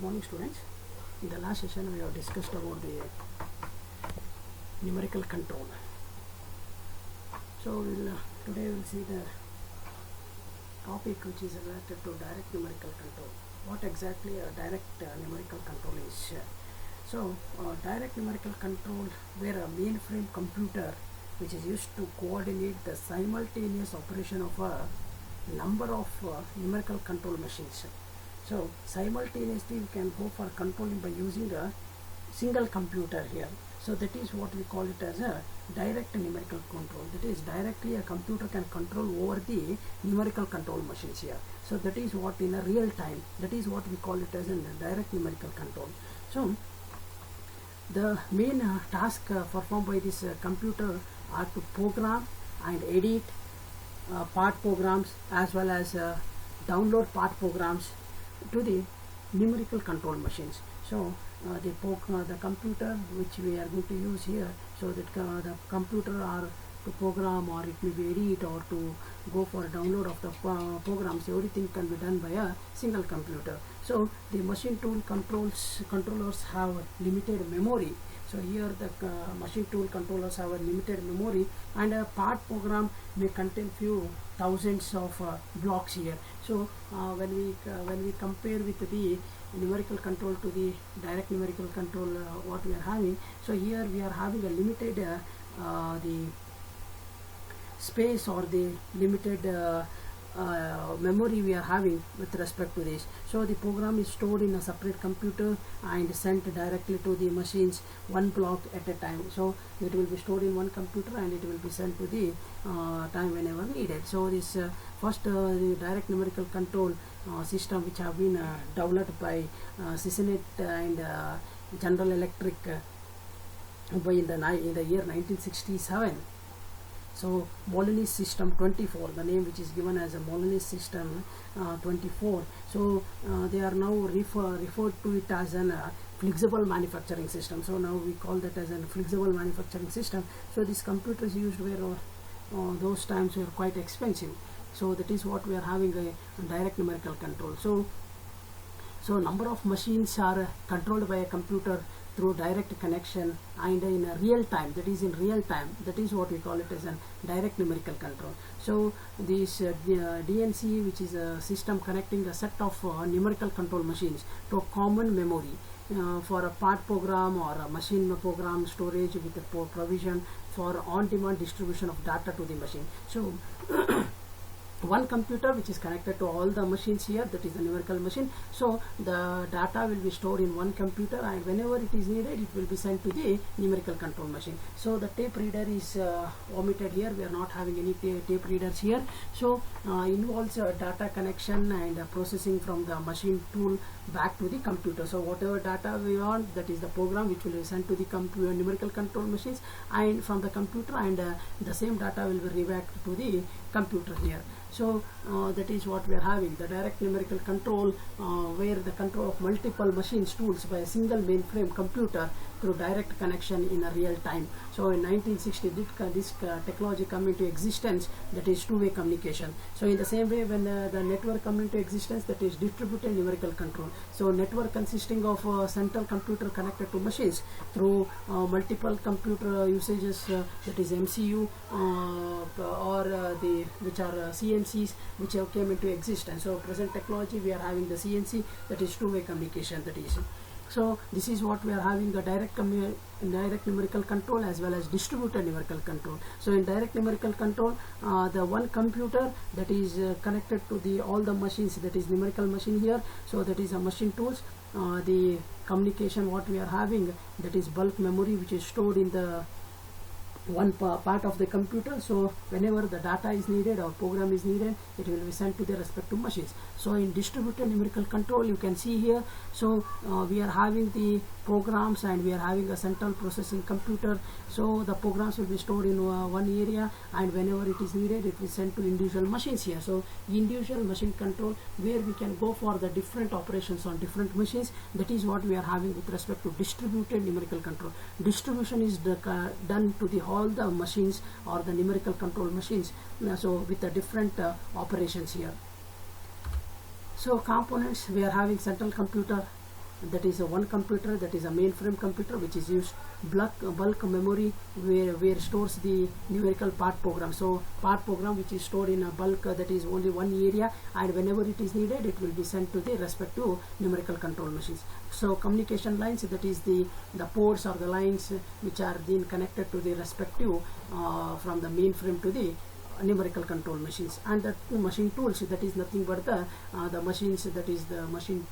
Good morning, students. In the last session we have discussed about the numerical control. So today we'll see the topic which is related to direct numerical control. What exactly a direct numerical control is. Direct numerical control, where a mainframe computer which is used to coordinate the simultaneous operation of a number of numerical control machines. So simultaneously we can go for controlling by using a single computer here. So that is what we call it as a direct numerical control. That is, directly a computer can control over the numerical control machines here. So that is what in a real time, that is what we call it as a direct numerical control. So the main task performed by this computer are to program and edit part programs as well as download part programs to the numerical control machines. So the computer which we are going to use here, so that the computer are to program, or it may be edit, or to go for download of the programs, everything can be done by a single computer. So the machine tool controllers have limited memory. So here the machine tool controllers have a limited memory, and a part program may contain few thousands of blocks here. So when we compare with the numerical control to the direct numerical control, what we are having, so here we are having a limited the space or the limited memory we are having with respect to this. So the program is stored in a separate computer and sent directly to the machines, one block at a time. So it will be stored in one computer and it will be sent to the time whenever needed. So this first the direct numerical control system which have been developed by Cincinnati and General Electric in the year 1967. So Molinist system 24, the name which is given as a Molinist system 24. So they are now referred to it as an flexible manufacturing system. So now we call that as a flexible manufacturing system. So these computers used were those times were quite expensive. So that is what we are having a direct numerical control. So number of machines are controlled by a computer through direct connection and in a real time, that is in real time, that is what we call it as a direct numerical control. So this DNC, which is a system connecting a set of numerical control machines to a common memory for a part program or a machine program storage with a provision for on-demand distribution of data to the machine. So one computer which is connected to all the machines here, that is the numerical machine. So the data will be stored in one computer, and whenever it is needed it will be sent to the numerical control machine. So the tape reader is omitted here. We are not having any tape readers here. So involves data connection and processing from the machine tool back to the computer. So whatever data we want, that is the program which will be sent to the numerical control machines and from the computer, and the same data will be rebacked to the computer here. So that is what we are having, the direct numerical control, where the control of multiple machines tools by a single mainframe computer through direct connection in a real time. So in 1960 this technology come into existence, that is two-way communication. So in the same way, when the network come into existence, that is distributed numerical control. So network consisting of central computer connected to machines through multiple computer usages, that is MCU or the which are CNCs which have came into existence. So present technology we are having the CNC, that is two-way communication, that is. So this is what we are having, the direct numerical control as well as distributed numerical control. So in direct numerical control, the one computer that is connected to the all the machines, that is numerical machine here. So that is a machine tools. The communication what we are having, that is bulk memory which is stored in the one part of the computer. So whenever the data is needed or program is needed, it will be sent to the respective machines. So in distributed numerical control, you can see here, so we are having the programs and we are having a central processing computer. So the programs will be stored in one area, and whenever it is needed it will sent to individual machines here. So individual machine control, where we can go for the different operations on different machines, that is what we are having with respect to distributed numerical control. Distribution is done to the all the machines or the numerical control machines, so with the different operations here. So components, we are having central computer that is a one computer, that is a mainframe computer, which is used bulk memory, where stores the numerical part program. So part program which is stored in a bulk, that is only one area, and whenever it is needed it will be sent to the respective numerical control machines. So communication lines, that is the ports or the lines which are then connected to the respective from the mainframe to the numerical control machines. And the machine tools, that is nothing but the machines, that is the machine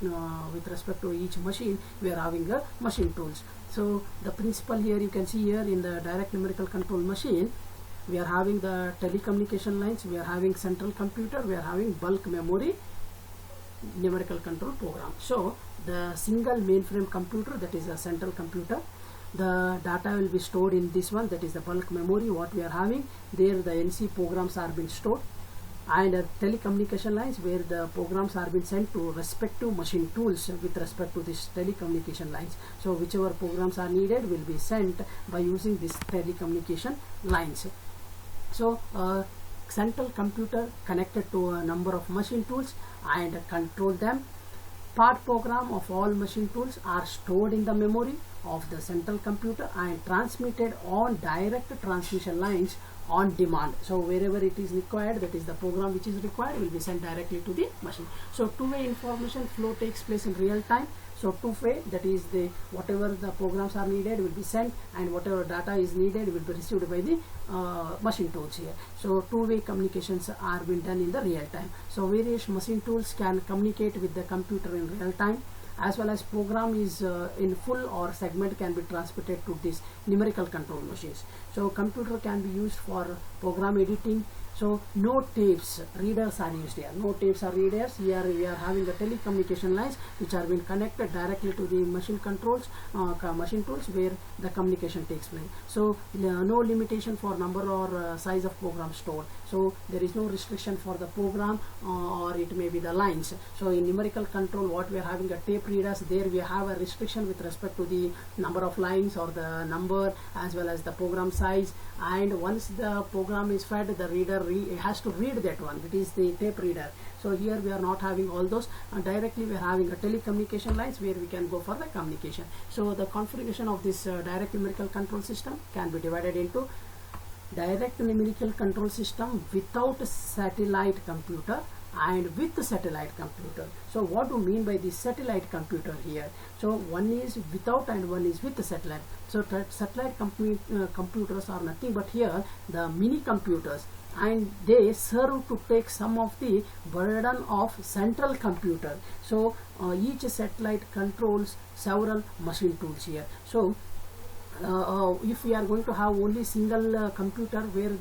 with respect to each machine we are having a machine tools. So the principle here, you can see here in the direct numerical control machine, we are having the telecommunication lines, we are having central computer, we are having bulk memory numerical control program. So the single mainframe computer, that is a central computer, the data will be stored in this one, that is the bulk memory what we are having. There the NC programs are being stored, and telecommunication lines, where the programs are being sent to respective machine tools with respect to this telecommunication lines. So whichever programs are needed will be sent by using this telecommunication lines. So central computer connected to a number of machine tools and control them. Part program of all machine tools are stored in the memory of the central computer and transmitted on direct transmission lines on demand. So wherever it is required, that is the program which is required, will be sent directly to the machine. So two-way information flow takes place in real time. So two-way, that is the whatever the programs are needed will be sent, and whatever data is needed will be received by the machine tools here. So two-way communications are being done in the real time. So various machine tools can communicate with the computer in real time, as well as program is in full or segment can be transmitted to these numerical control machines. So computer can be used for program editing. So no tapes readers are used here. No tapes are readers. Here we are having the telecommunication lines which are being connected directly to the machine controls, machine tools, where the communication takes place. So no limitation for number or size of program stored. So there is no restriction for the program or it may be the lines. So in numerical control, what we are having a tape readers, there we have a restriction with respect to the number of lines or the number as well as the program size. And once the program is fed, the reader has to read that one. It is the tape reader. So here we are not having all those. Directly we are having a telecommunication lines where we can go for the communication. So the configuration of this direct numerical control system can be divided into direct numerical control system without satellite computer and with the satellite computer. So what do you mean by the satellite computer here? So one is without and one is with the satellite. So satellite computers are nothing but here the mini computers, and they serve to take some of the burden of central computer. So each satellite controls several machine tools here. So if we are going to have only single computer where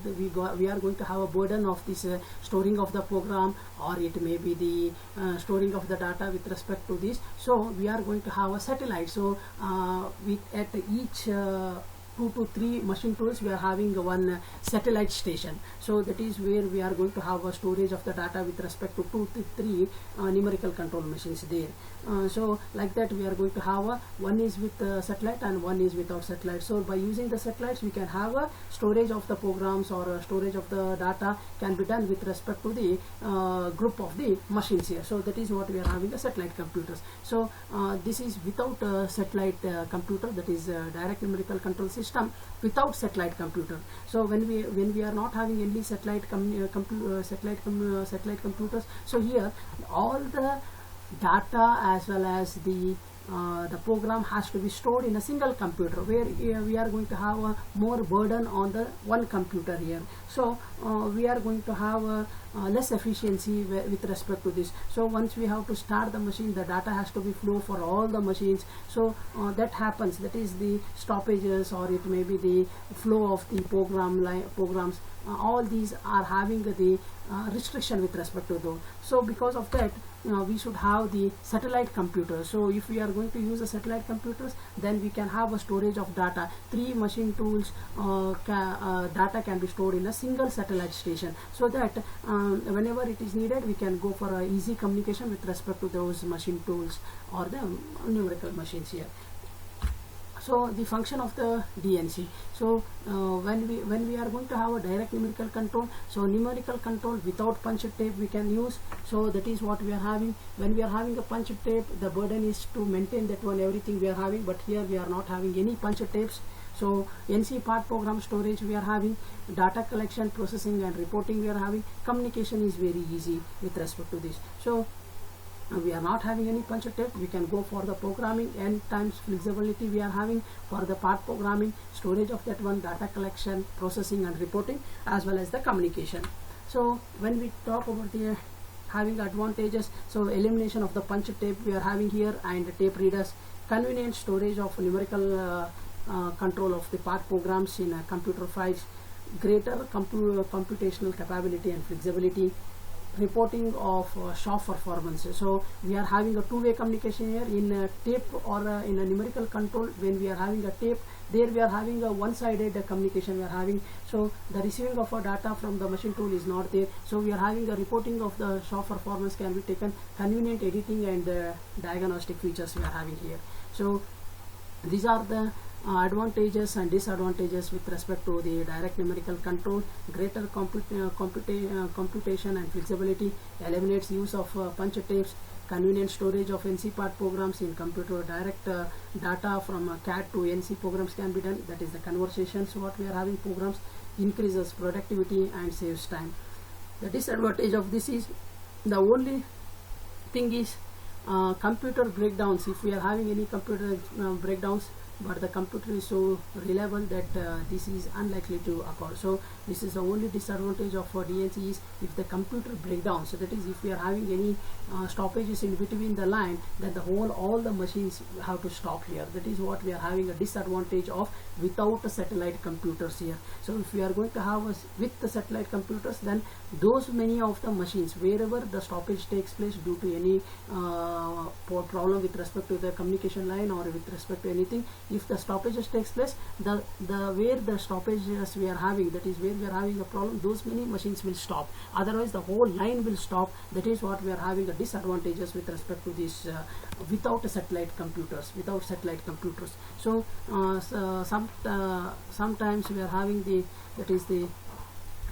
we are going to have a burden of this storing of the program, or it may be the storing of the data with respect to this, so we are going to have a satellite. So at each 2 to 3 machine tools we are having one satellite station. So that is where we are going to have a storage of the data with respect to 2 to 3 numerical control machines there. So like that we are going to have one is with satellite and one is without satellite. So by using the satellites we can have a storage of the programs or storage of the data can be done with respect to the group of the machines here. So that is what we are having the satellite computers. So this is without satellite computer, that is direct numerical control system without satellite computer. So when we are not having any satellite computers, so here all the data as well as the program has to be stored in a single computer, where we are going to have a more burden on the one computer here. So we are going to have less efficiency with respect to this. So once we have to start the machine, the data has to be flow for all the machines. So that happens, that is the stoppages, or it may be the flow of the programs. All these are having the restriction with respect to those. So because of that we should have the satellite computer. So if we are going to use the satellite computers, then we can have a storage of data. 3 machine tools data can be stored in a single satellite station, so that whenever it is needed we can go for easy communication with respect to those machine tools or the numerical machines here. So the function of the DNC. So when we are going to have a direct numerical control, so numerical control without punch tape we can use. So that is what we are having. When we are having a punch tape, the burden is to maintain that one everything we are having, but here we are not having any punch tapes. So NC part program storage we are having, data collection, processing and reporting we are having. Communication is very easy with respect to this. So we are not having any punch tape. We can go for the programming, n times flexibility we are having for the part programming, storage of that one, data collection, processing and reporting, as well as the communication. So when we talk about the having advantages, so elimination of the punch tape we are having here, and tape readers, convenient storage of numerical control of the part programs in computer files, greater computational capability and flexibility, reporting of shop performance. So we are having a two-way communication here in a tape or in a numerical control. When we are having a tape, there we are having a one-sided communication we are having. So the receiving of a data from the machine tool is not there. So we are having a reporting of the shop performance can be taken, convenient editing and diagnostic features we are having here. So these are the advantages and disadvantages with respect to the direct numerical control. Greater computation and flexibility, eliminates use of punch tapes, convenient storage of NC part programs in computer, direct data from CAD to NC programs can be done, that is the conversations what we are having programs, increases productivity and saves time. The disadvantage of this is, the only thing is computer breakdowns. If we are having any computer breakdowns, but the computer is so reliable that this is unlikely to occur. So this is the only disadvantage of DNC is if the computer breakdowns. So that is, if we are having any stoppages in between the line, then all the machines have to stop here. That is what we are having a disadvantage of without satellite computers here. So if we are going to have with the satellite computers, then those many of the machines, wherever the stoppage takes place due to any problem with respect to the communication line or with respect to anything, if the stoppages takes place, the where the stoppages we are having, that is where we are having a problem, those many machines will stop. Otherwise the whole line will stop. That is what we are having a disadvantages with respect to this without satellite computers. So sometimes we are having the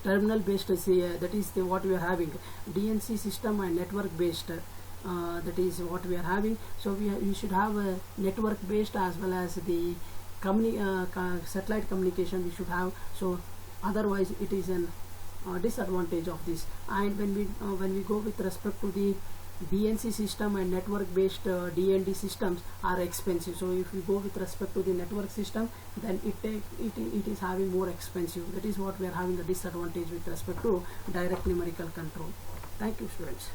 terminal based, that is what we are having, DNC system and network based. That is what we are having. So we should have a network based as well as the satellite communication we should have. So otherwise it is an disadvantage of this. And when we go with respect to the DNC system and network based DND systems are expensive. So if we go with respect to the network system, then it is having more expensive. That is what we are having a disadvantage with respect to direct numerical control. Thank you, students.